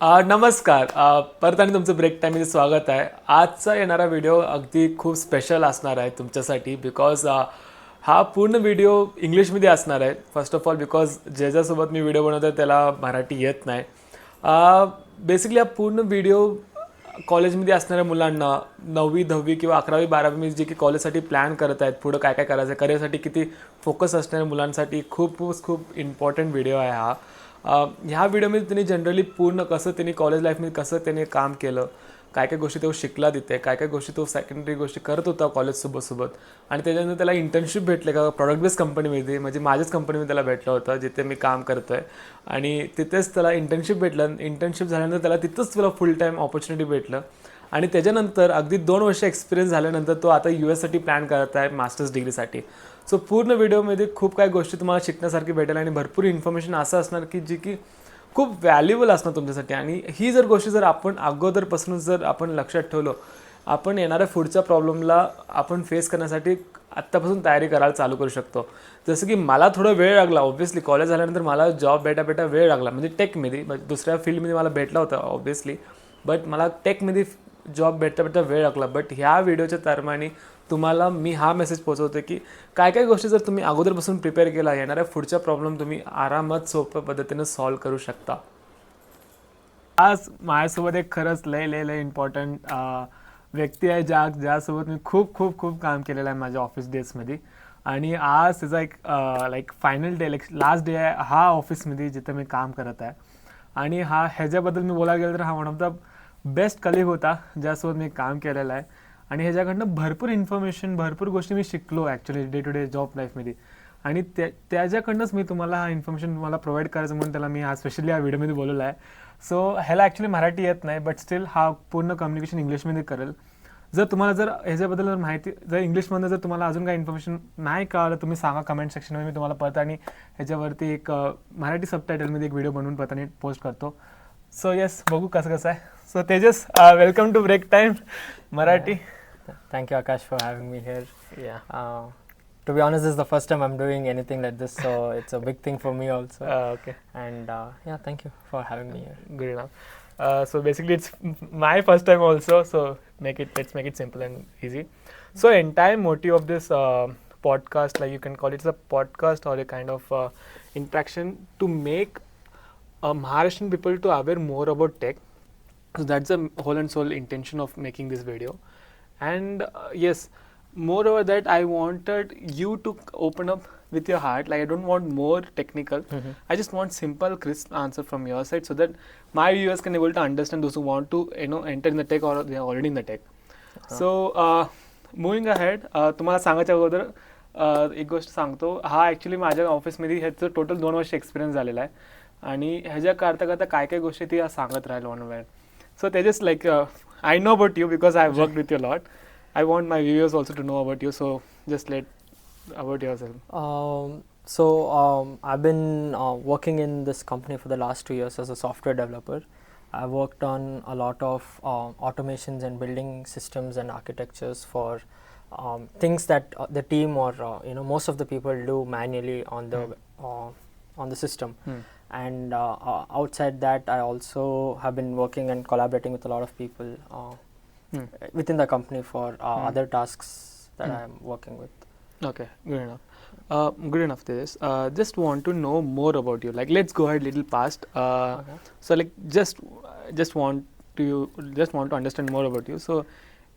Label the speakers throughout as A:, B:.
A: नमस्कार. परत आणि तुमचं ब्रेक टाईममध्ये स्वागत आहे. आजचा येणारा व्हिडिओ अगदी खूप स्पेशल असणार आहे तुमच्यासाठी बिकॉज हा पूर्ण व्हिडिओ इंग्लिशमध्ये असणार आहे. फर्स्ट ऑफ ऑल बिकॉज ज्याच्यासोबत मी व्हिडिओ बनवतो त्याला मराठी येत नाही. बेसिकली हा पूर्ण व्हिडिओ कॉलेजमध्ये असणाऱ्या मुलांना 9वी 10वी किंवा 11वी 12वी जे की कॉलेजसाठी प्लॅन करत आहेत, पुढं काय काय करायचं आहे, करिअरसाठी किती फोकस असणाऱ्या मुलांसाठी खूप खूप इम्पॉर्टंट व्हिडिओ आहे हा. ह्या व्हिडिओमध्ये त्यांनी जनरली पूर्ण कसं त्यांनी कॉलेज लाईफमध्ये कसं त्याने काम केलं, काय काय गोष्टी तो शिकला तिथे, काय काय गोष्टी तो सेकंडरी गोष्टी करत होता कॉलेजसोबत आणि त्याच्यानंतर त्याला इंटर्नशिप भेटले का प्रॉडक्ट बेस्ड कंपनीमध्ये, म्हणजे माझ्याच कंपनीमध्ये त्याला भेटलं होतं जिथे मी काम करतो आहे. आणि तिथेच त्याला इंटर्नशिप भेटलं. इंटर्नशिप झाल्यानंतर त्याला तिथंच त्याला फुल टाईम ऑपॉर्च्युनिटी भेटलं आणि त्याच्यानंतर अगदी 2 वर्ष एक्सपिरियन्स झाल्यानंतर तो आता US प्लॅन करत आहे मास्टर्स डिग्रीसाठी. सो पूर्ण व्हिडिओमध्ये खूप काही गोष्टी तुम्हाला शिकण्यासारखी भेटेल आणि भरपूर इन्फॉर्मेशन असं असणार की जी की खूप व्हॅल्युएबल असणार तुमच्यासाठी. आणि ही जर गोष्टी जर आपण अगोदरपासूनच जर आपण लक्षात ठेवलं, आपण येणाऱ्या पुढच्या प्रॉब्लेमला आपण फेस करण्यासाठी आत्तापासून तयारी करायला चालू करू शकतो. जसं की मला थोडा वेळ लागला, ऑब्व्हियसली कॉलेज झाल्यानंतर मला जॉब भेटा वेळ लागला, म्हणजे टेकमध्ये दुसऱ्या फील्डमध्ये मला भेटला होता ऑब्व्हियसली, बट मला टेकमध्ये जॉब भेटता वेळ लागला. बट ह्या व्हिडिओच्या दरम्यान तुम्हाला मी हा मेसेज पोहोचवतो की काय काय गोष्टी जर तुम्ही अगोदरपासून प्रिपेअर केला, येणाऱ्या पुढच्या प्रॉब्लेम तुम्ही आरामात सोप्या पद्धतीने सॉल्व्ह करू शकता. आज माझ्यासोबत एक खरंच लय इम्पॉर्टंट व्यक्ती आहे ज्यासोबत मी खूप खूप खूप काम केलेलं आहे माझ्या ऑफिस डेजमध्ये. आणि आज त्याचा एक like final day, last day आहे हा ऑफिसमध्ये जिथं मी काम करत आहे. आणि ह्याच्याबद्दल मी बोलायला गेलं तर हा one of the best colleague होता ज्यासोबत मी काम केलेलं आहे. आणि ह्याच्याकडनं भरपूर इन्फॉर्मेशन, भरपूर गोष्टी मी शिकलो actually day to day job लाईफमध्ये. आणि त्याच्याकडनंच मी तुम्हाला हा इन्फॉर्मेशन तुम्हाला प्रोव्हाइड करायचं म्हणून त्याला मी स्पेशली या व्हिडिओमध्ये बोलवलं आहे. सो ह्याला ॲक्च्युली मराठी येत नाही, बट स्टील हा पूर्ण कम्युनिकेशन इंग्लिशमध्ये करेल. जर तुम्हाला जर ह्याच्याबद्दल जर माहिती, जर इंग्लिशमधनं जर तुम्हाला अजून काही इन्फॉर्मेशन नाही कळलं, तुम्ही सांगा कमेंट सेक्शनमध्ये, मी तुम्हाला परत आणि ह्याच्यावरती एक मराठी सबटायटलमध्ये एक व्हिडिओ बनवून परत आणि पोस्ट करतो. सो येस, बघू कसं आहे. So Tejas, welcome to break time Marathi.
B: Thank you, Akash, for having me here.
A: Yeah.
B: To be honest, this is the first time I'm doing anything like this, so it's a big thing for me also.
A: Okay.
B: And yeah, thank you for having me here.
A: Good enough. So basically, it's my first time also. So let's make it simple and easy. So entire motive of this podcast, like you can call it a podcast or a kind of interaction to make Maharashtrian people to aware more about tech. So that's the whole and sole intention of making this video. And yes, moreover that I wanted you to open up with your heart. Like I don't want more technical. I just want simple, crisp answer from your side so that my viewers can able to understand, those who want to enter in the tech or they are already in the tech. So moving ahead, तुम्हाला सांगायच्या अगोदर एक गोष्ट सांगतो. हा actually माझ्या ऑफिसमध्ये ह्याचं टोटल 2 वर्ष एक्सपिरियन्स झालेला आहे. आणि ह्याच्या करता काय काय गोष्टी ती सांगत राहील one by. So they just like I know about you because I've worked with you a lot. I want my viewers also to know about you. So just about yourself.
B: I've been working in this company for the last 2 years as a software developer. I've worked on a lot of automations and building systems and architectures for things that the team or most of the people do manually on the system. And outside that, I also have been working and collaborating with a lot of people within the company for other tasks that I am working with.
A: Okay, good enough. Good enough. This just want to know more about you. Like, let's go ahead a little past.
B: Okay.
A: So, like, just want to understand more about you. So,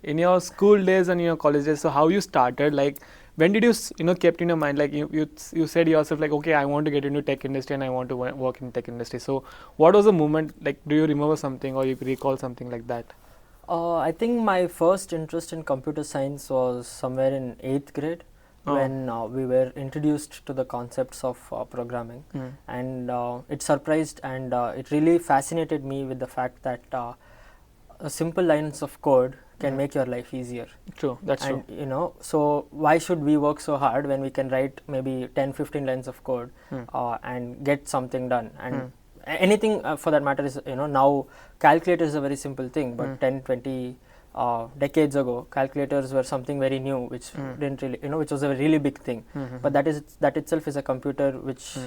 A: in your school days and your college days, so how you started? Like, when did you kept in your mind, like you said yourself, like, okay, I want to get into tech industry and I want to work in tech industry. So, what was the moment? Like, do you remember something or you recall something like that?
B: I think my first interest in computer science was somewhere in 8th grade. When we were introduced to the concepts of programming. And it surprised and it really fascinated me with the fact that simple lines of code can make your life easier.
A: True, that's
B: and
A: true.
B: So why should we work so hard when we can write maybe 10-15 lines of code and get something done. And anything for that matter is, now calculator is a very simple thing, but 10-20 decades ago, calculators were something very new, which didn't really, which was a really big thing. But that itself is a computer which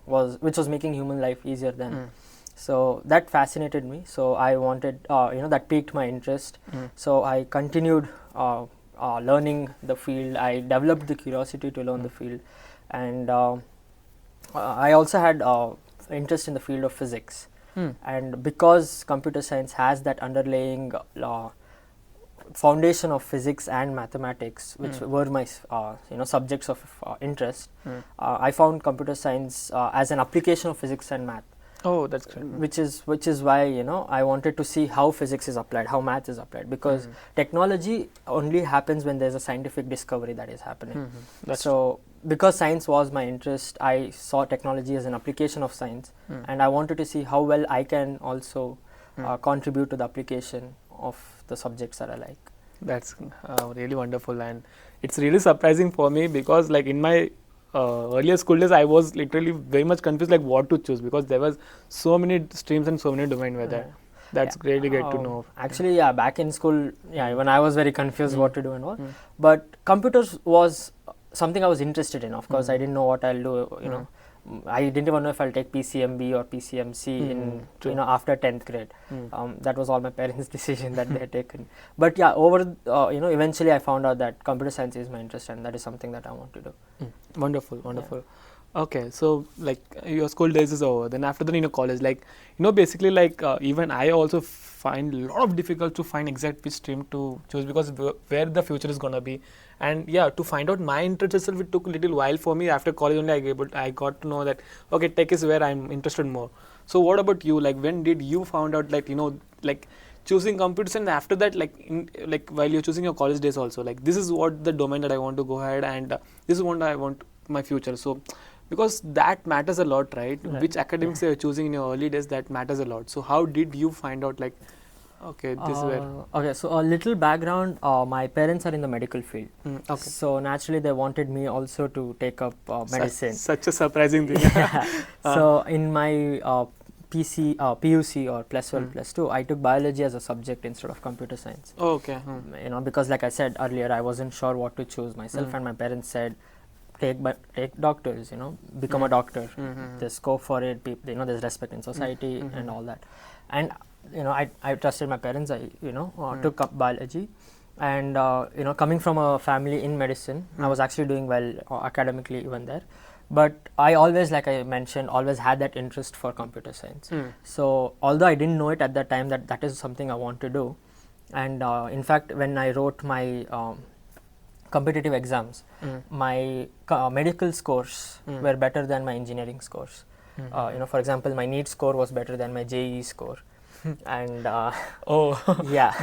B: was making human life easier then. So that fascinated me. So I wanted, that piqued my interest. So I continued learning the field. I developed the curiosity to learn the field, and I also had interest in the field of physics. And because computer science has that underlying foundation of physics and mathematics, which were my subjects of interest, I found computer science as an application of physics and math.
A: Oh, that's great.
B: Which is why I wanted to see how physics is applied, how math is applied, because technology only happens when there's a scientific discovery that is happening. So because science was my interest, I saw technology as an application of science, and I wanted to see how well I can also contribute to the application of the subjects that I like.
A: That's really wonderful, and it's really surprising for me because like in my earlier school days, I was literally very much confused like what to choose, because there was so many streams and so many domains were there. That's really great to know.
B: Actually, back in school, even I was very confused what to do and all. But computers was something I was interested in. Of course, I didn't know what I'll do. I didn't even know if I'll take PCMB or PCMC in after 10th grade. That was all my parents' decision that they had taken. But eventually I found out that computer science is my interest, and that is something that I want to do.
A: Wonderful, wonderful. Okay, so like your school days is over. Then after that, college, like basically like even I also find a lot of difficult to find exact which stream to choose, because where the future is gonna be. And to find out my interest itself, it took a little while for me. After college only I got to know that okay, tech is where I'm interested more. So what about you? Like when did you found out like like choosing computers, and after that like while you're choosing your college days also, like this is what the domain that I want to go ahead, and this is what I want my future. So because that matters a lot, right? Which academics you're choosing in your early days, that matters a lot. So how did you find out like okay, this is where?
B: Okay, so a little background. My parents are in the medical field.
A: Okay.
B: So naturally, they wanted me also to take up medicine.
A: Such a surprising thing.
B: So in my PUC or plus 1, plus 2, I took biology as a subject instead of computer science.
A: Oh, okay.
B: Because like I said earlier, I wasn't sure what to choose myself, and my parents said, take doctors, become a doctor. There's scope for it. There's respect in society and all that. And I trusted my parents. I took up biology, and coming from a family in medicine, I was actually doing well academically even there. But I always, like I mentioned, always had that interest for computer science. So although I didn't know it at that time that is something I want to do, and in fact when I wrote my competitive exams, my medical scores were better than my engineering scores. For example, my NEET score was better than my JEE score. And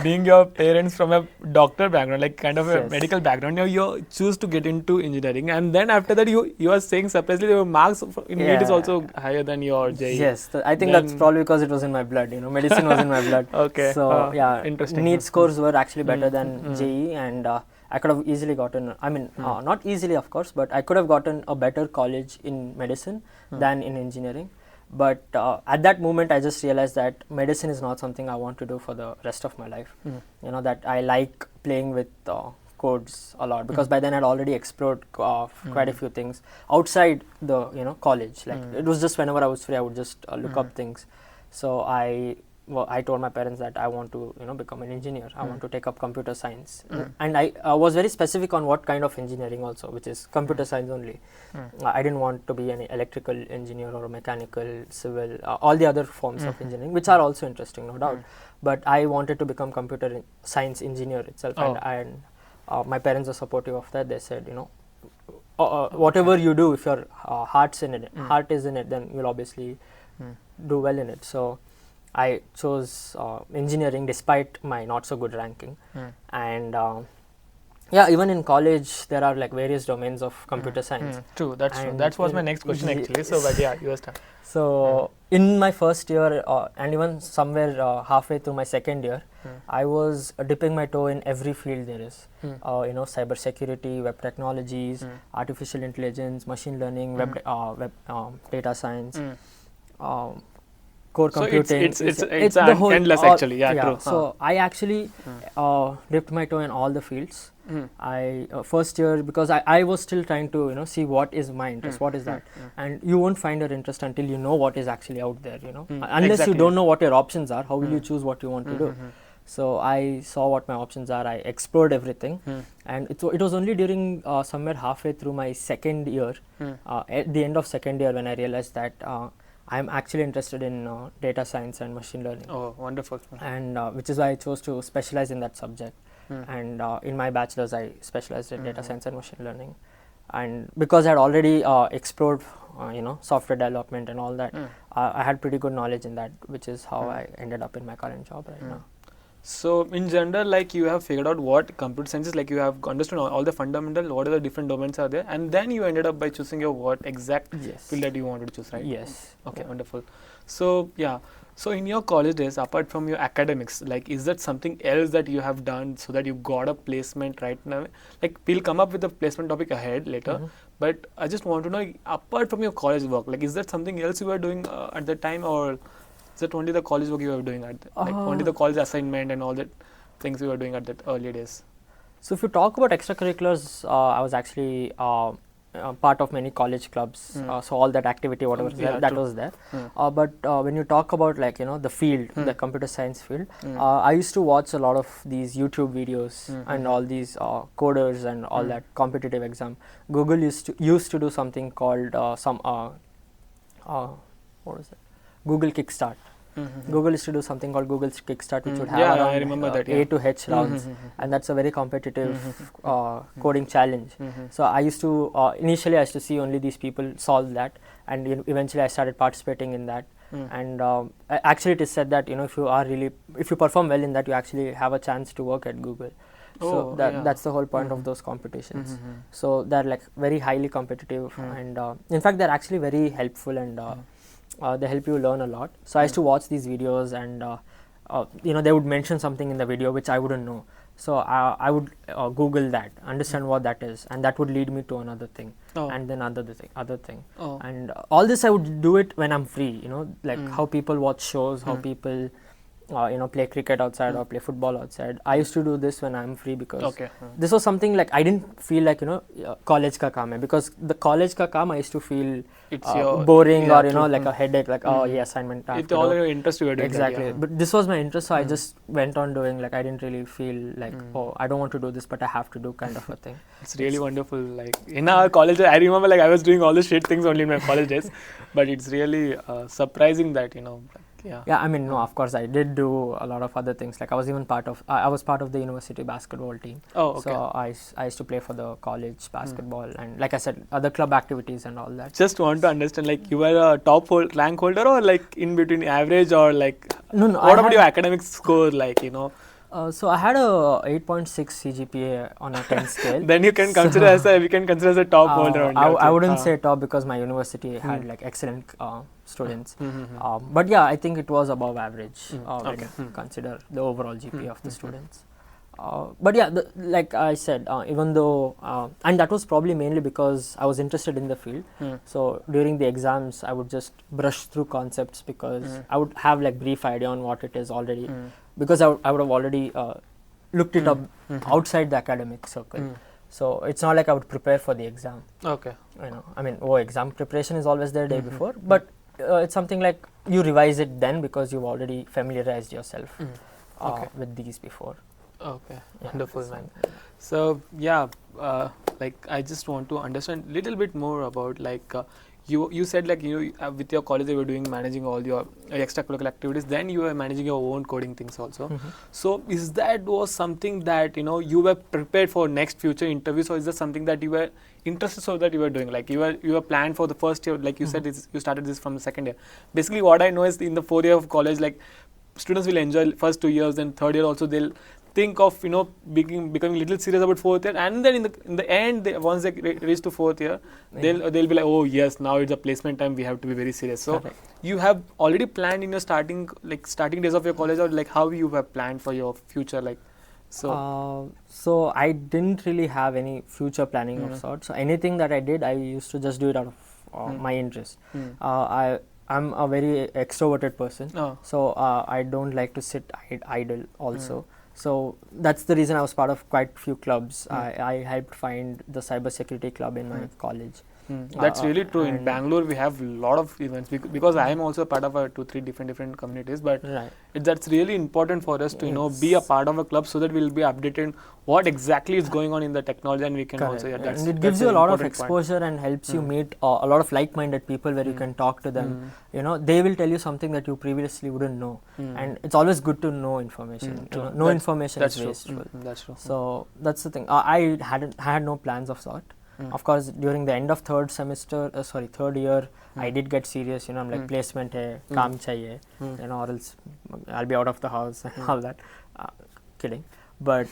A: being your parents from a doctor background, like kind of a medical background, you choose to get into engineering, and then after that you are saying surprisingly your marks in NEET is also higher than your JEE.
B: Yes, I think that's probably because it was in my blood. Medicine was in my blood.
A: Okay.
B: So
A: interesting.
B: NEET scores were actually better than JEE, and I could have easily gotten, not easily of course, but I could have gotten a better college in medicine than in engineering. But at that moment, I just realized that medicine is not something I want to do for the rest of my life. That I like playing with codes a lot, because by then I'd already explored quite a few things outside the college. Like it was just whenever I was free, I would just look up things. So I told my parents that I want to become an engineer. I want to take up computer science, and I was very specific on what kind of engineering also, which is computer science only. I didn't want to be an electrical engineer or a mechanical, civil, all the other forms of engineering, which are also interesting, no doubt. But I wanted to become computer science engineer itself, and my parents are supportive of that. They said, whatever you do, if your heart is in it, then you'll obviously do well in it. So I chose engineering despite my not so good ranking, and even in college there are like various domains of computer science.
A: True, that's true. That was my next question actually. So, but you are start.
B: So in my first year and even somewhere halfway through my second year, I was dipping my toe in every field there is. Cyber security, web technologies, artificial intelligence, machine learning, web data science. core
A: So
B: computing.
A: it's
B: the whole
A: endless
B: all-
A: actually. Yeah, true.
B: So I actually dipped my toe in all the fields. I first year, because I was still trying to see what is my interest, what is that, and you won't find your interest until you know what is actually out there. Unless
A: Exactly.
B: you don't know what your options are, how will you choose what you want to do? So I saw what my options are. I explored everything, and it was only during somewhere halfway through my second year, at the end of second year, when I realized that I'm actually interested in data science and machine learning.
A: Oh, wonderful.
B: And which is why I chose to specialize in that subject. And in my bachelor's, I specialized in data science and machine learning. And because I had already explored, software development and all that, I had pretty good knowledge in that, which is how I ended up in my current job right now.
A: So in general, like you have figured out what computer science is, like you have understood all the fundamental, what are the different domains are there, and then you ended up by choosing your what exact field that you wanted to choose, right?
B: Yes.
A: Okay, wonderful. So yeah, so in your college days, apart from your academics, like is that something else that you have done so that you got a placement right now? Like we'll come up with the placement topic ahead later, but I just want to know, apart from your college work, like is that something else you were doing at the time, or is that only the college work you were doing like only the college assignment and all that things you were doing at that early days?
B: So if you talk about extracurriculars, I was actually part of many college clubs. So all that activity, whatever that was there. But when you talk about the field, the computer science field, I used to watch a lot of these YouTube videos and all these coders and all that competitive exam. Google used to do something called what is it? Google Kickstart. Google used to do something called Google's Kickstart, which would have around
A: I remember that,
B: A to H rounds, and that's a very competitive coding challenge. So I used to initially I used to see only these people solve that, and eventually I started participating in that. And actually, it is said that if you perform well in that, you actually have a chance to work at Google. So that's the whole point of those competitions. So they're like very highly competitive, and in fact they're actually very helpful, and they help you learn a lot. So I used to watch these videos, and they would mention something in the video which I wouldn't know. So I would Google that, understand what that is, and that would lead me to another thing, and then other thing. And all this I would do it when I'm free. Like how people watch shows, how people play cricket outside or play football outside. I used to do this when I'm free, because this was something like I didn't feel like college ka kaam hai, because the college ka kaam I used to feel it's boring, or like a headache, like assignment.
A: It's all your interest you were doing.
B: Exactly.
A: That,
B: but this was my interest, so I just went on doing. Like I didn't really feel like I don't want to do this, but I have to do, kind of a thing.
A: It's really wonderful. Like in our college, I remember like I was doing all the shit things only in my college days, but it's really surprising that
B: I mean, no, of course I did do a lot of other things. Like I was even part of the university basketball team. So I used to play for the college basketball, and like I said, other club activities and all that.
A: Just want to understand, like you were a top rank holder, or like in between average, or like
B: no.
A: What about your academic score, like
B: So I had a 8.6 CGPA on a 10 scale.
A: Then you can consider we can consider as a top holder only.
B: I wouldn't say top, because my university had like excellent students. But yeah, I think it was above average when you consider the overall GPA of the students. But yeah, like I said, even though, and that was probably mainly because I was interested in the field. So during the exams, I would just brush through concepts, because I would have like brief idea on what it is already, because I would have already looked it up outside the academic circle. So it's not like I would prepare for the exam. I mean, exam preparation is always there day before, but it's something like you revise it then, because you've already familiarized yourself with these before.
A: Wonderful, man. So like I just want to understand a little bit more about like you said like with your college you were managing all your extracurricular activities, then you were managing your own coding things also. So is that was something that you were prepared for next future interviews, or is that something that you were interested so that you were doing, like you were planned for the first year, like you said you started this from the second year. Basically what I know is in the 4th year of college, like students will enjoy first 2 years, then 3rd year also they'll think of becoming a little serious about 4th year, and then in the end once they reach to 4th year, they'll be like, oh yes, now it's a placement time, we have to be very serious. So you have already planned in your starting days of your college, or like how you have planned for your future, like
B: so I didn't really have any future planning of sorts. So anything that I did, I used to just do it out of my interest. I'm a very extroverted person,
A: Oh.
B: so I don't like to sit idle also. So that's the reason I was part of quite few clubs. I helped find the cybersecurity club in my college.
A: That's really true. In
B: and-
A: Bangalore, we have a lot of events because I am also part of 2-3 different communities. But
B: Right.
A: that's really important for us to be a
B: Yes.
A: part of a club so that we'll be updated what exactly is going on in the technology, and we can
B: Correct.
A: also
B: And it gives you a lot of exposure and helps you
A: Mm.
B: meet a lot of like-minded people where you can talk to them. You know, they will tell you something that you previously wouldn't know, and it's always good to know information. You
A: True.
B: know, no information
A: That's
B: is
A: true.
B: wasteful.
A: That's true.
B: So that's the thing. I had no plans of sort. Of course, during the end of third year, I did get serious. You know, I'm like placement hai, kaam chahiye, you know, or else I'll be out of the house and all that. Kidding, but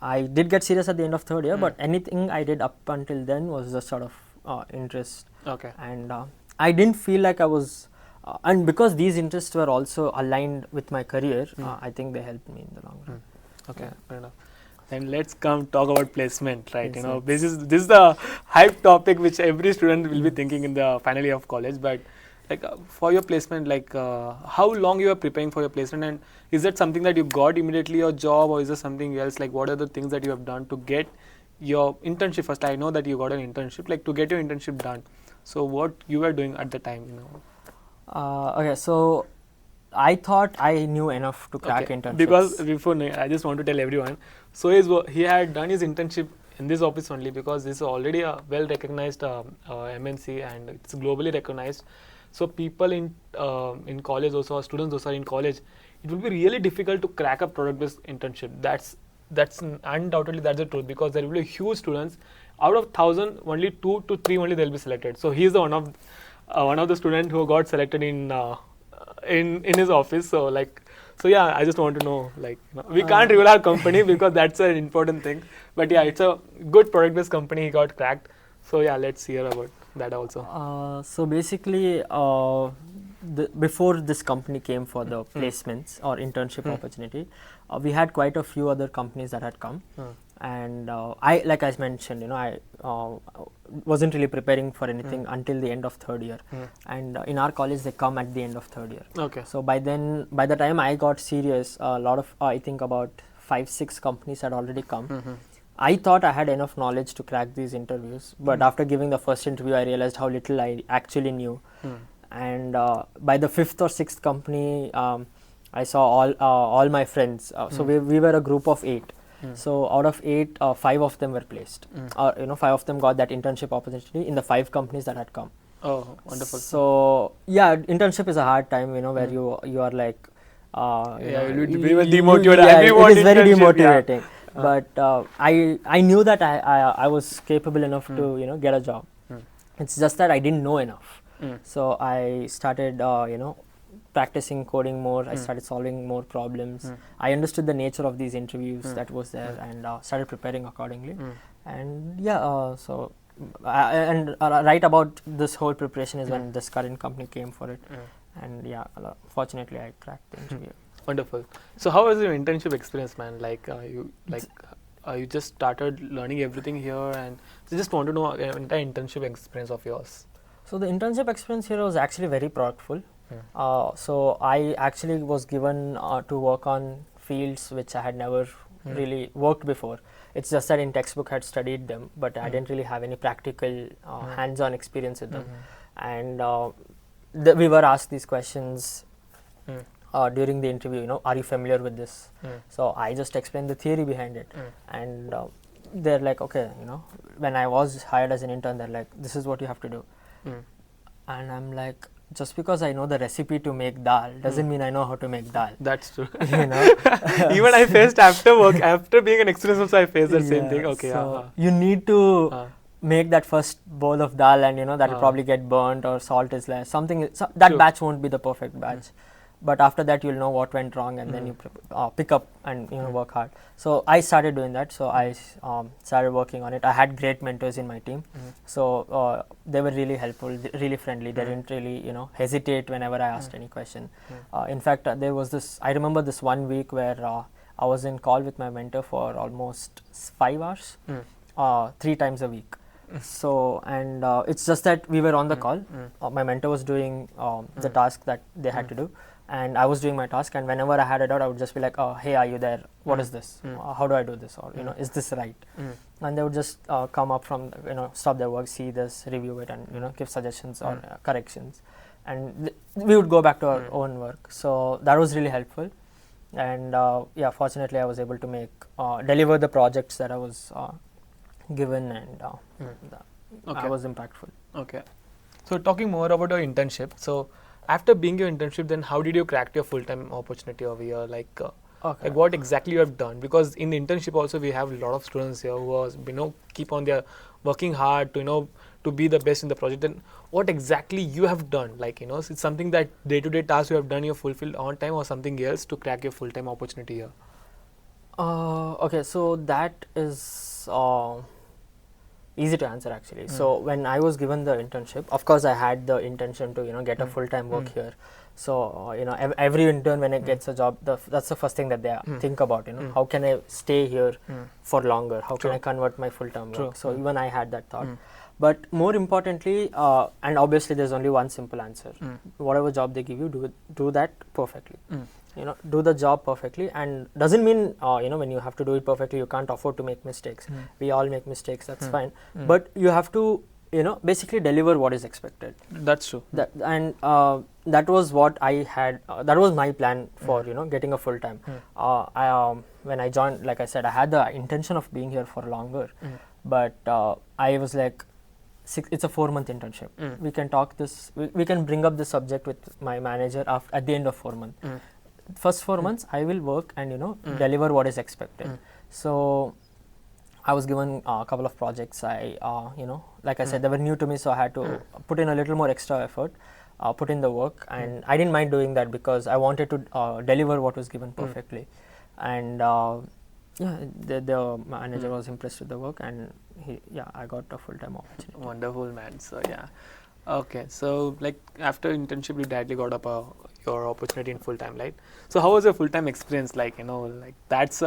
B: I did get serious at the end of third year. But anything I did up until then was just sort of interest.
A: Okay.
B: And I didn't feel like I was. And because these interests were also aligned with my career, I think they helped me in the long run.
A: Okay, fair enough. And let's come talk about placement, right? You know,
B: Yes.
A: this is the hype topic which every student will be thinking in the final year of college. But like for your placement, like how long you are preparing for your placement, and is that something that you got immediately your job, or is there something else? Like what are the things that you have done to get your internship first? I know that you got an internship, like to get your internship done. So what you were doing at the time, you know?
B: Okay, so I thought I knew enough to crack internships.
A: Because I just want to tell everyone. So he had done his internship in this office only because this is already a well recognized MNC and it's globally recognized. So people in college also, or students also in college, it will be really difficult to crack a product-based internship. That's undoubtedly that's the truth, because there will be huge students. Out of 1,000, only 2 to 3 only they'll be selected. So he's the one of the student who got selected in his office. So yeah, I just want to know, like, we can't reveal our company because that's an important thing. But yeah, it's a good product-based company. He got cracked. So yeah, let's hear about that also.
B: So basically, before this company came for the placements or internship opportunity, we had quite a few other companies that had come. And I, like I mentioned, you know, I wasn't really preparing for anything until the end of third year. And in our college, they come at the end of third year.
A: Okay.
B: So by the time I got serious, a lot of, I think about 5-6 companies had already come. I thought I had enough knowledge to crack these interviews, but after giving the first interview, I realized how little I actually knew. And by the 5th or 6th company, I saw all my friends. So we were a group of 8. So out of 8, 5 of them were placed. 5 of them got that internship opportunity in the 5 companies that had come.
A: Oh, wonderful.
B: So yeah, internship is a hard time, you know, where you are like,
A: it will be very demotivated.
B: Yeah,
A: Everyone
B: it is very
A: internship,
B: demotivating. But I knew that I was capable enough to, you know, get a job. It's just that I didn't know enough. So I started, practicing coding more. I started solving more problems. I understood the nature of these interviews that was there, and started preparing accordingly. And yeah, right about this whole preparation is when this current company came for it. And yeah, fortunately I cracked the interview.
A: Wonderful. So how was your internship experience, man? You just started learning everything here, and so just want to know entire internship experience of yours.
B: So the internship experience here was actually very productful. So I actually was given to work on fields which I had never really worked before. It's just that in textbook I had studied them, but I didn't really have any practical hands-on experience with them. And we were asked these questions during the interview, you know, are you familiar with this? So I just explained the theory behind it. And they're like, okay, you know, when I was hired as an intern, they're like, this is what you have to do. And I'm like, just because I know the recipe to make dal doesn't mean I know how to make dal.
A: That's true.
B: You know?
A: Even I faced after being an experience also, I faced that same thing. Okay.
B: So you need to make that first bowl of dal, and you know that will probably get burnt or salt is less. That batch won't be the perfect batch. But after that you'll know what went wrong, and then you pick up and work hard. So I started doing that. So I started working on it. I had great mentors in my team. So they were really helpful, really friendly. They didn't really hesitate whenever I asked any question. In fact, there was this, I remember this one week where I was in call with my mentor for almost 5 hours, 3 times a week. So, and it's just that we were on the call. My mentor was doing the task that they had to do, and I was doing my task. And whenever I had a doubt, I would just be like, "Oh, hey, are you there? What is this? How do I do this? Or is this right?" And they would just come up from stop their work, see this, review it, and give suggestions or corrections, and we would go back to our own work. So that was really helpful. And fortunately I was able to deliver the projects that I was given, and
A: Okay.
B: I was impactful.
A: Okay. So talking more about your internship. So after being your internship, then how did you crack your full-time opportunity over here? Like what exactly you have done? Because in internship also we have a lot of students here who are keep on their working hard to to be the best in the project. Then what exactly you have done? Like it's something that day-to-day tasks you have done you fulfilled on time, or something else to crack your full-time opportunity here?
B: Okay, so that is easy to answer actually. So when I was given the internship, of course I had the intention to get a full-time work here. So every intern when it gets a job, that's the first thing that they think about. How can I stay here for longer? How can I convert my full-time work? So even I had that thought. But more importantly, and obviously there's only one simple answer: whatever job they give you, do that perfectly. Do the job perfectly, and doesn't mean when you have to do it perfectly, you can't afford to make mistakes. We all make mistakes, that's fine. But you have to basically deliver what is expected.
A: That's true.
B: That was what I had. That was my plan for getting a full time. When I joined, like I said, I had the intention of being here for longer, but I was like, it's a 4-month internship. We can talk this. We can bring up this subject with my manager at the end of 4 months. First 4 months, I will work and deliver what is expected. So I was given a couple of projects. Like I said, they were new to me, so I had to put in a little more extra effort, put in the work, and I didn't mind doing that because I wanted to deliver what was given perfectly. And the manager was impressed with the work, and I got a full-time opportunity.
A: Wonderful, man. So yeah. Okay, so like after internship, you directly got up your opportunity in full time, right? So how was your full time experience? Like like that's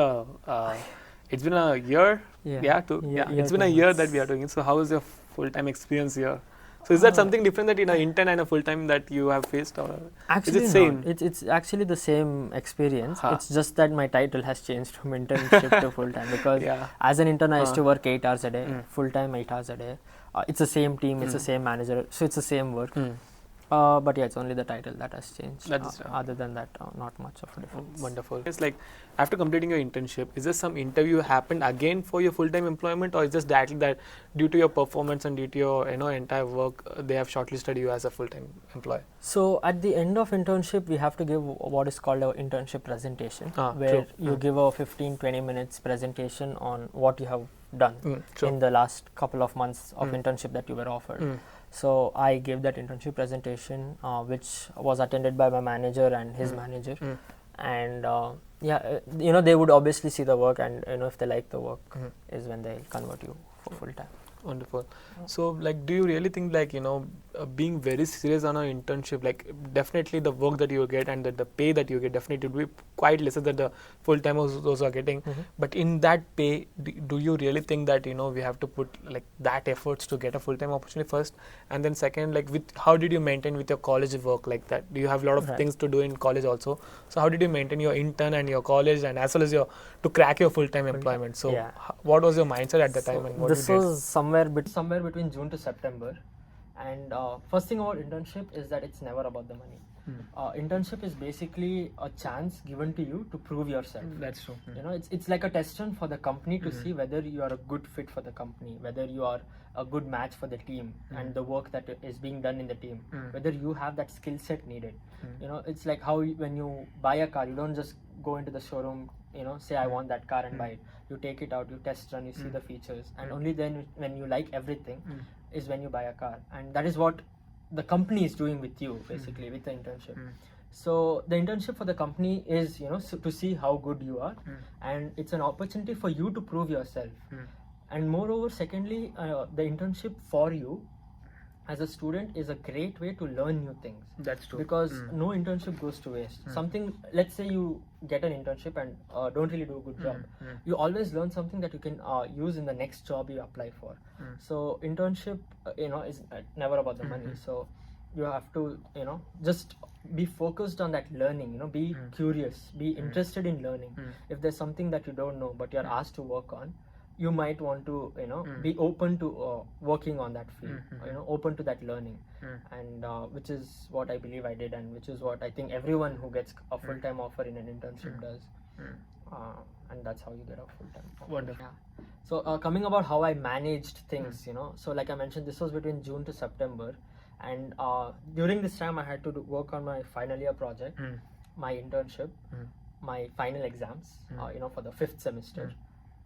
A: it's been a year. It's been a year that we are doing it. So how was your full time experience here? So is that something different that in an intern and a full time that you have faced, or
B: actually
A: is it same?
B: It's actually the same experience. It's just that my title has changed from internship to full time, because as an intern I used to work 8 hours a day, full time 8 hours a day. It's the same team, it's the same manager, so it's the same work. But it's only the title that has changed. Other than that, not much of a difference.
A: Wonderful. It's like after completing your internship, is there some interview happened again for your full-time employment, or is just directly that due to your performance and due to your entire work, they have shortlisted you as a full-time employee?
B: So at the end of internship, we have to give what is called an internship presentation, where you give a 15-20 minutes presentation on what you have done in the last couple of months of internship that you were offered. So I gave that internship presentation, which was attended by my manager and his manager, and they would obviously see the work, and if they like the work, is when they convert you for full time.
A: Wonderful. So like, do you really think like being very serious on an internship, like definitely the work that you get and the pay that you get definitely would be quite lesser than the full timers those are getting. But in that pay, do you really think that we have to put like that efforts to get a full time opportunity first, and then second, like how did you maintain with your college work like that? Do you have a lot of things to do in college also? So how did you maintain your intern and your college, and as well as to crack your full time employment? So what was your mindset at the time, and what
B: this was somewhere between June to September. And first thing about internship is that it's never about the money. Internship is basically a chance given to you to prove yourself.
A: That's true.
B: It's like a test run for the company to see whether you are a good fit for the company, whether you are a good match for the team and the work that is being done in the team, whether you have that skill set needed. It's like how when you buy a car, you don't just go into the showroom, say I want that car and buy it. You take it out, you test run, you see the features, and only then when you like everything is when you buy a car. And that is what the company is doing with you, basically, with the internship. So the internship for the company is to see how good you are, and it's an opportunity for you to prove yourself. And moreover, secondly, the internship for you as a student is a great way to learn new things.
A: That's true.
B: Because no internship goes to waste. Something, let's say you get an internship and don't really do a good job, you always learn something that you can use in the next job you apply for. So internship is never about the money. So you have to just be focused on that learning, be curious, be interested in learning. If there's something that you don't know but you're asked to work on, you might want to be open to working on that field, open to that learning. And which is what I believe I did, and which is what I think everyone who gets a full-time offer in an internship does. And that's how you get a full-time offer.
A: Wonderful.
B: Yeah. So coming about how I managed things, so like I mentioned, this was between June to September, and during this time I had to work on my final year project, my internship, my final exams, for the 5th semester,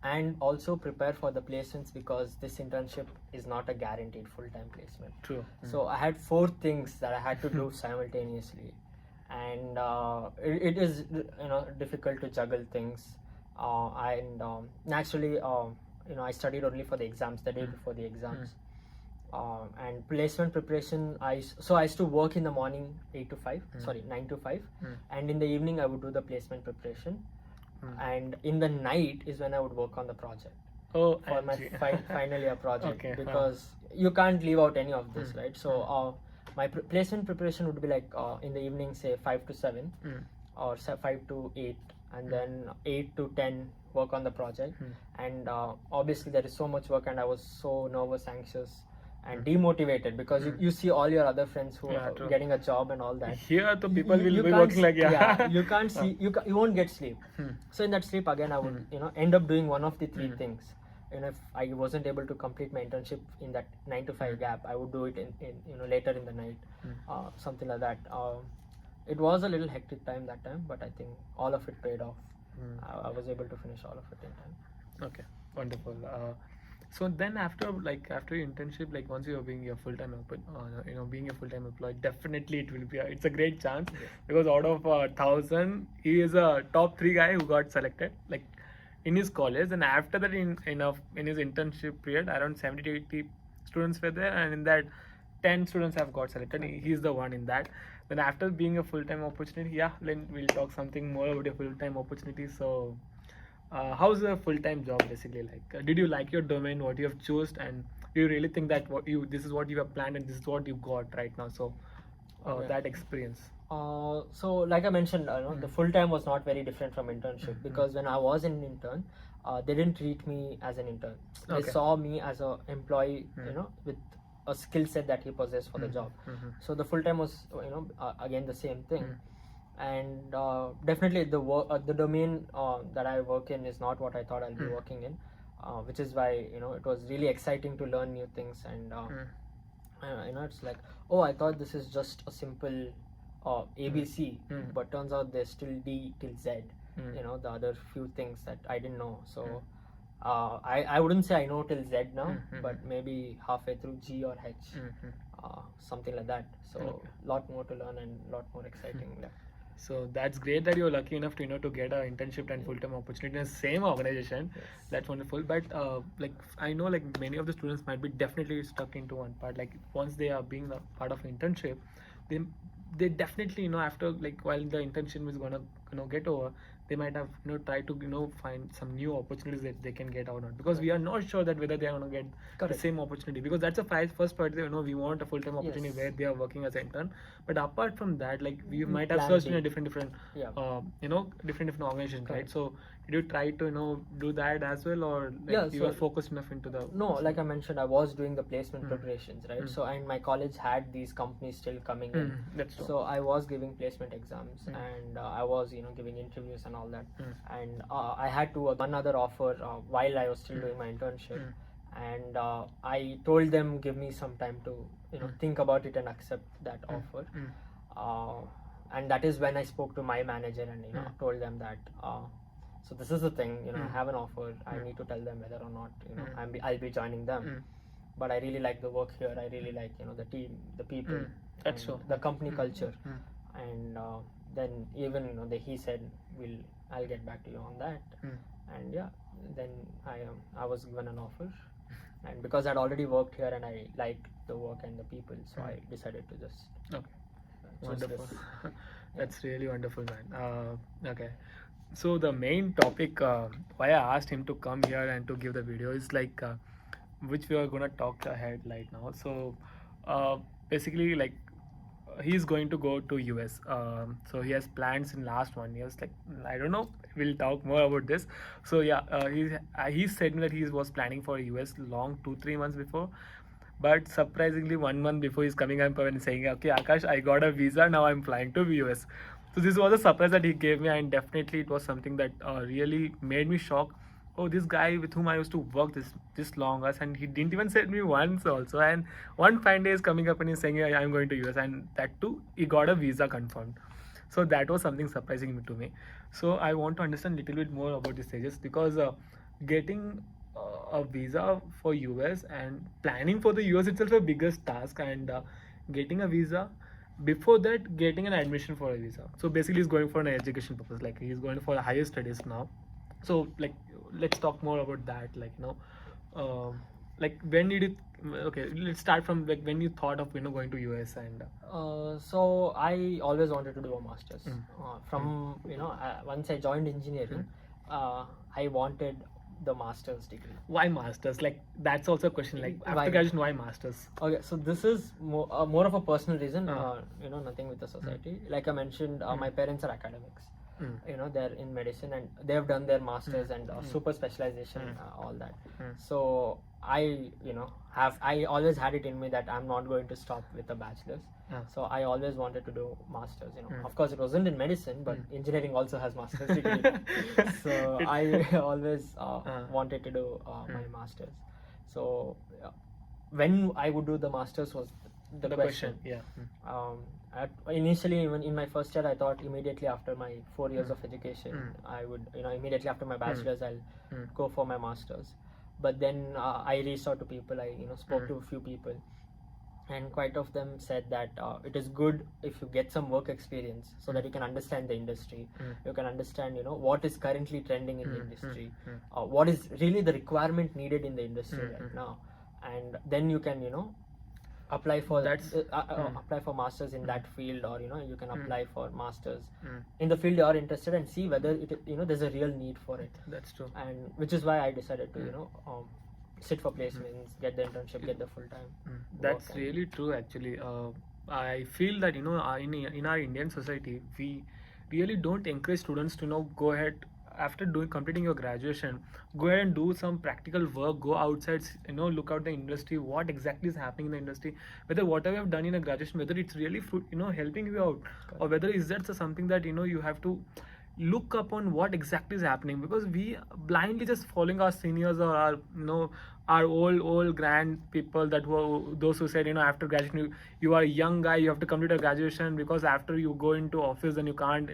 B: and also prepare for the placements, because this internship is not a guaranteed full-time placement.
A: True.
B: So I had 4 things that I had to do simultaneously, and it is difficult to juggle things. And naturally, I studied only for the exams, the day before the exams. And placement preparation, I used to work in the morning 9 to 5, and in the evening I would do the placement preparation. And in the night is when I would work on the project for my final year project. Okay, because you can't leave out any of this, right? So my placement preparation would be like in the evening, say 5 to 7 or 5 to 8, and then 8 to 10 work on the project. And obviously there is so much work, and I was so nervous, anxious, and demotivated, because you see all your other friends who are getting a job and all that.
A: Here the people will be working like
B: you can't see, you won't get sleep. So in that sleep again I would end up doing one of the 3 things. If I wasn't able to complete my internship in that 9 to 5 gap, I would do it in later in the night, something like that. It was a little hectic time that time, but I think all of it paid off. I was able to finish all of it in time.
A: Okay, wonderful. So then after your internship, like once you're being your full-time being a full-time employee, definitely it's a great chance, because out of 1,000 he is a top 3 guy who got selected like in his college. And after that, in his internship period, around 70 to 80 students were there, and in that 10 students have got selected. He's the one in that. Then after being a full-time opportunity, then we'll talk something more about a full-time opportunity. So how's a full-time job basically like? Did you like your domain, what you have chosen, and do you really think that this is what you have planned and this is what you got right now? So that experience.
B: So like I mentioned, the full-time was not very different from internship, because when I was an intern, they didn't treat me as an intern. They saw me as an employee, with a skill set that he possessed for the job. So the full-time was again the same thing. And definitely the domain that I work in is not what I thought I'll be working in, which is why it was really exciting to learn new things. And it's like, oh, I thought this is just a simple ABC, but turns out there's still D till Z, the other few things that I didn't know. So I wouldn't say I know till Z now, but maybe halfway through G or H, something like that. So a lot more to learn and a lot more exciting left.
A: So that's great that you're lucky enough to to get an internship and full-time opportunity in the same organization.
B: Yes.
A: That's wonderful. But I know many of the students might be definitely stuck into one part. Like once they are being a part of internship, they definitely after while the internship is gonna get over, they might have try to find some new opportunities that they can get or not, because we are not sure that whether they are going to get the same opportunity, because that's a first part. We want a full-time opportunity where they are working as an intern, but apart from that, we might have searched in a different different organizations, right? So did you try to do that as well, or you are focused enough into the
B: like I mentioned, I was doing the placement preparations, right? So and my college had these companies still coming in.
A: That's true.
B: So I was giving placement exams, and I was giving interviews and all that. And I had to another offer while I was still doing my internship. And I told them, give me some time to think about it and accept that offer. And that is when I spoke to my manager and told them that so this is the thing, I have an offer. I need to tell them whether or not I'll be joining them. But I really like the work here. I really like the team, the people,
A: that's so
B: the company culture. And then even he said, I'll get back to you on that. And then I was given an offer, And because I'd already worked here and I liked the work and the people, so I decided to just
A: Okay.
B: choose
A: Wonderful.
B: this.
A: That's really wonderful, man. Okay. So the main topic why I asked him to come here and to give the video is like which we are gonna talk ahead right now. So basically, like he's going to go to US. So he has plans in last 1 year. Like I don't know. We'll talk more about this. So yeah, he said me that he was planning for US long 2-3 months before. But surprisingly, 1 month before he's coming up and saying, "Okay, Akash, I got a visa. Now I'm flying to US." So this was a surprise that he gave me, and definitely it was something that really made me shocked. Oh, this guy with whom I used to work this long us, and he didn't even send me once also. And one fine day is coming up and he's saying, "Yeah, I'm going to US," and that too, he got a visa confirmed. So that was something surprising to me. So I want to understand a little bit more about this stages because getting a visa for US and planning for the US itself a biggest task, and getting a visa before that getting an admission for a visa. So basically he's going for an education purpose, like he's going for higher studies now. So like let's talk more about that, like like when did it, okay, let's start from like when you thought of going to US and
B: So I always wanted to do a master's. From once I joined engineering, I wanted the master's degree.
A: why masters, like that's also a question, like after
B: Why?
A: graduation why masters?
B: Okay, so this is more of a personal reason. Nothing with the society. Like I mentioned, my parents are academics. They're in medicine and they've done their masters and super specialization, all that. So I always had it in me that I'm not going to stop with a bachelor's. So I always wanted to do masters. Of course it wasn't in medicine, but engineering also has master's degree. So I always wanted to do my masters. So when I would do the masters was the question.
A: Yeah.
B: Initially, even in my first year, I thought immediately after my 4 years of education, I would, immediately after my bachelor's, I'll go for my master's. But then I reached out to people. I, spoke to a few people, and quite of them said that it is good if you get some work experience so that you can understand the industry. You can understand, what is currently trending in the industry, what is really the requirement needed in the industry right now, and then you can, apply for apply for masters in that field, or you can apply for masters in the field you are interested and see whether it there's a real need for it.
A: That's true.
B: And which is why I decided to sit for placements, get the internship, get the full time.
A: That's really true actually. I feel that in our Indian society we really don't encourage students to go ahead after completing your graduation, go ahead and do some practical work, go outside, look out the industry, what exactly is happening in the industry, whether whatever you have done in a graduation, whether it's really helping you out, or whether is that something that you have to look upon what exactly is happening, because we blindly just following our seniors or our old grand people that were those who said after graduation you are a young guy, you have to complete a graduation, because after you go into office then you can't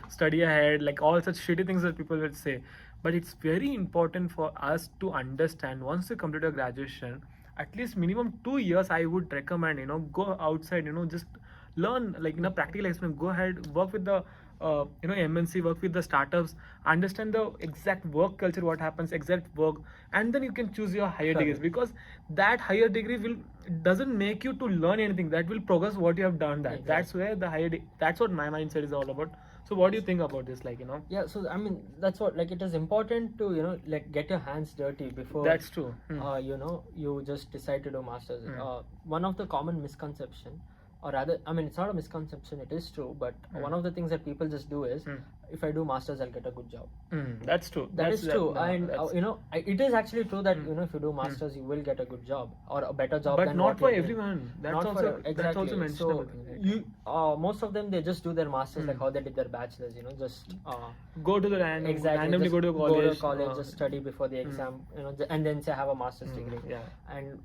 A: study ahead, like all such shitty things that people would say. But it's very important for us to understand, once you complete a graduation, at least minimum 2 years I would recommend go outside, just learn, like practical experience, go ahead, work with the MNC, work with the startups, understand the exact work culture, what happens, exact work, and then you can choose your higher degrees, because that higher degree doesn't make you to learn anything, that will progress what you have done. That that's where the higher that's what my mindset is all about. So what do you think about this, like
B: Yeah, so I mean that's what, like, it is important to like get your hands dirty before.
A: That's true.
B: You just decide to do masters. One of the common misconception, or rather, I mean, it's not a misconception, it is true, but one of the things that people just do is, if I do masters, I'll get a good job.
A: That's true.
B: That is true. And it is actually true that if you do masters, you will get a good job or a better job.
A: But
B: than
A: not
B: what
A: for
B: you did.
A: everyone. That's
B: Not
A: also
B: for, exactly.
A: That's also mentioned.
B: So most of them, they just do their masters like how they did their bachelors. Just
A: go to the randomly
B: just
A: go to college,
B: just study before the exam, and then say have a master's degree.
A: Yeah.
B: And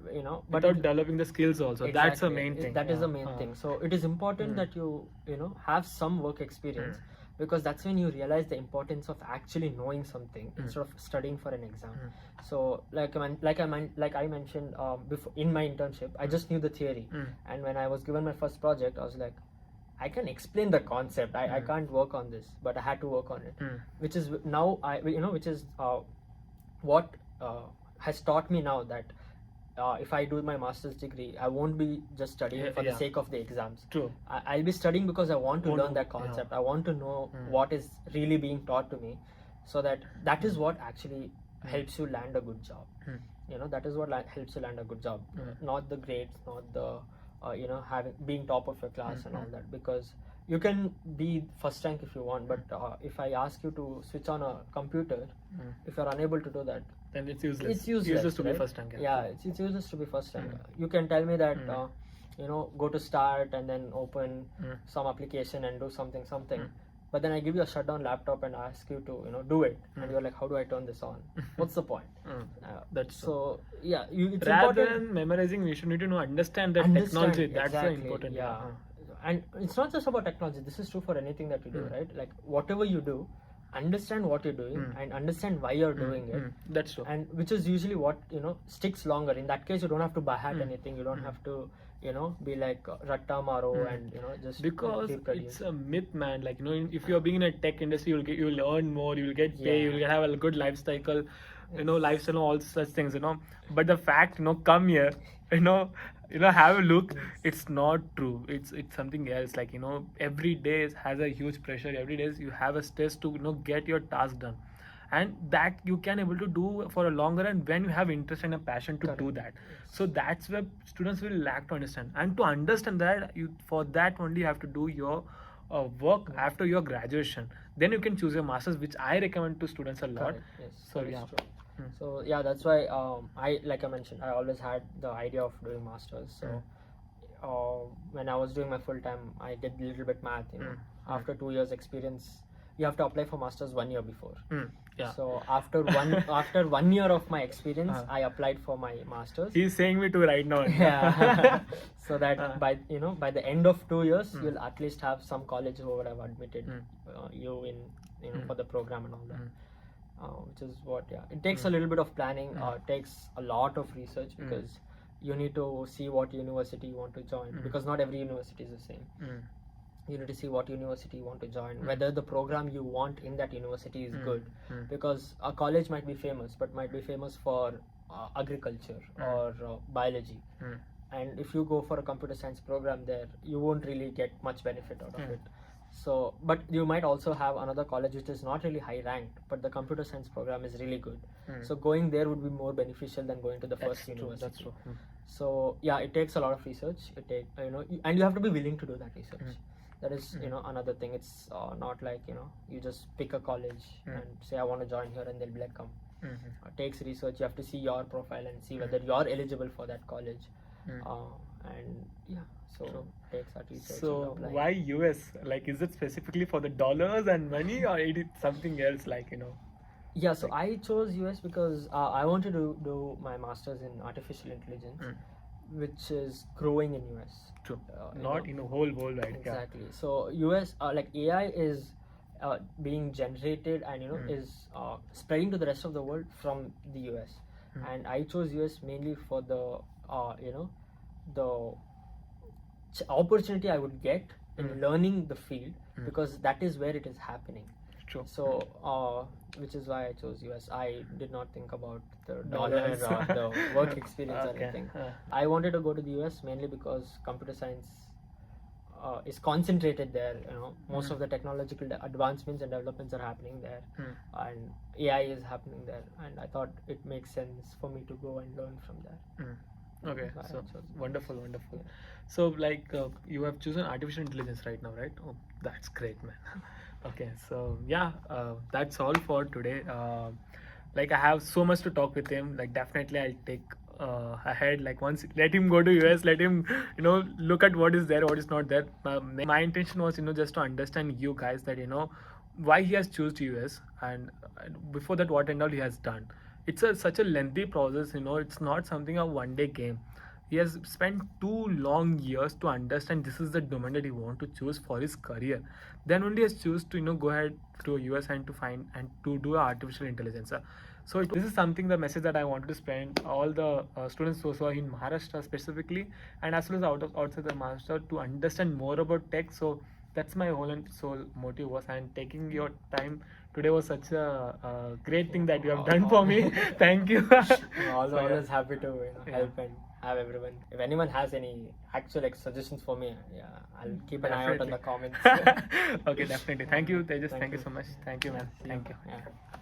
A: but without developing the skills also.
B: Exactly.
A: That's the main thing.
B: That is the main thing. So it is important that you have some work experience. Because that's when you realize the importance of actually knowing something instead of studying for an exam. So like I mentioned before, in my internship, I just knew the theory, and when I was given my first project, I was like, I can explain the concept. I can't work on this, but I had to work on it, which is now which is what has taught me now that if I do my master's degree, I won't be just studying for the
A: Yeah.
B: sake of the exams.
A: True.
B: I'll be studying because I want to
A: Want
B: learn
A: to-
B: that
A: yeah.
B: concept. I want to know what is really being taught to me, so that is what actually helps you land a good job. You know, that is what helps you land a good job, not the grades, not the being top of your class and all that, because you can be first rank if you want, but if I ask you to switch on a computer, if you're unable to do that,
A: Then it's useless.
B: it's useless
A: to be
B: right?
A: first rank.
B: Yeah, it's useless to be first rank. You can tell me that go to start and then open some application and do something, but then I give you a shutdown laptop and ask you to do it, and you're like, how do I turn this on? What's the point?
A: That's
B: So yeah, it's
A: rather
B: important.
A: than memorizing, we should need to understand that
B: Understand,
A: technology. That's
B: exactly,
A: the important.
B: yeah. And it's not just about technology. This is true for anything that you do, right? Like whatever you do, understand what you're doing and understand why you're doing it.
A: That's true.
B: And which is usually what sticks longer. In that case, you don't have to buy hat anything. You don't have to be like ratta maro and just
A: Because
B: reproduce.
A: it's a myth, man. Like if you're being in a tech industry, you'll earn more, you'll get pay,
B: Yeah.
A: you'll have a good life cycle, lifestyle, all such things. But the fact, come here, have a look. It's not true. It's something else. Like every day has a huge pressure. Every day you have a stress to get your task done, and that you can able to do for a longer and when you have interest and a passion to do that. So that's where students will lack to understand, and to understand that for that only you have to do your work after your graduation. Then you can choose your masters, which I recommend to students a lot.
B: Correct, yes,
A: So
B: that is
A: yeah.
B: true. So yeah, that's why I like I mentioned, I always had the idea of doing masters. So when I was doing my full time, I did a little bit math. After 2 years experience, you have to apply for masters 1 year before.
A: Yeah.
B: So after one year of my experience, I applied for my masters.
A: He's saying me to right now.
B: Yeah. So that by the end of 2 years, you'll at least have some college who would have admitted you in for the program and all that. Which is what it takes a little bit of planning. It takes a lot of research, because you need to see what university you want to join, because not every university is the same. You need to see what university you want to join, whether the program you want in that university is good, because a college might be famous, but might be famous for agriculture or biology, and if you go for a computer science program there, you won't really get much benefit out of it. So, but you might also have another college which is not really high ranked, but the computer science program is really good. So going there would be more beneficial than going to the first university.
A: That's true.
B: So yeah, it takes a lot of research. And you have to be willing to do that research. That is another thing. It's not like you just pick a college and say I want to join here and they'll be like come. It takes research. You have to see your profile and see whether you're eligible for that college. And yeah, so it takes that research.
A: So
B: and applying.
A: why US? Like, is it specifically for the dollars and money, or it is something else?
B: Yeah, so I chose US because I wanted to do my master's in artificial intelligence, which is growing in US.
A: True. Not in a whole world, right?
B: Exactly. So US, like AI is being generated and is spreading to the rest of the world from the US, and I chose US mainly for the the opportunity I would get in learning the field, because that is where it is happening.
A: True.
B: So which is why I chose US. I did not think about the dollar
A: Dollars.
B: or the work experience or
A: Okay.
B: anything. I wanted to go to the US mainly because computer science is concentrated there. Most of the technological advancements and developments are happening there, and AI is happening there. And I thought it makes sense for me to go and learn from there.
A: Okay,
B: That's why I
A: so
B: chose
A: wonderful. So you have chosen artificial intelligence right now, right? Oh, that's great, man. Okay, so yeah, that's all for today. I have so much to talk with him. Definitely I'll take ahead. Once let him go to US, let him look at what is there, what is not there. My intention was just to understand you guys that why he has chosen US, and before that what and all he has done. It's such a lengthy process. It's not something a one day game. He has spent 2 long years to understand this is the domain that he want to choose for his career. Then only he has choose to go ahead to US and to find and to do artificial intelligence. So this is something, the message that I wanted to spend all the students who are in Maharashtra specifically, and as well as outside the Maharashtra, to understand more about tech. So that's my whole and soul motive was, and taking your time today was such a great thing that you have done for me. Thank you.
B: Always happy to
A: Yeah.
B: help and have everyone. If anyone has any actual suggestions for me, yeah, I'll keep an eye out on the comments.
A: Okay, definitely. Thank you, Tejas. Thank you so much. Thank you, man.
B: See
A: Thank you.
B: Yeah.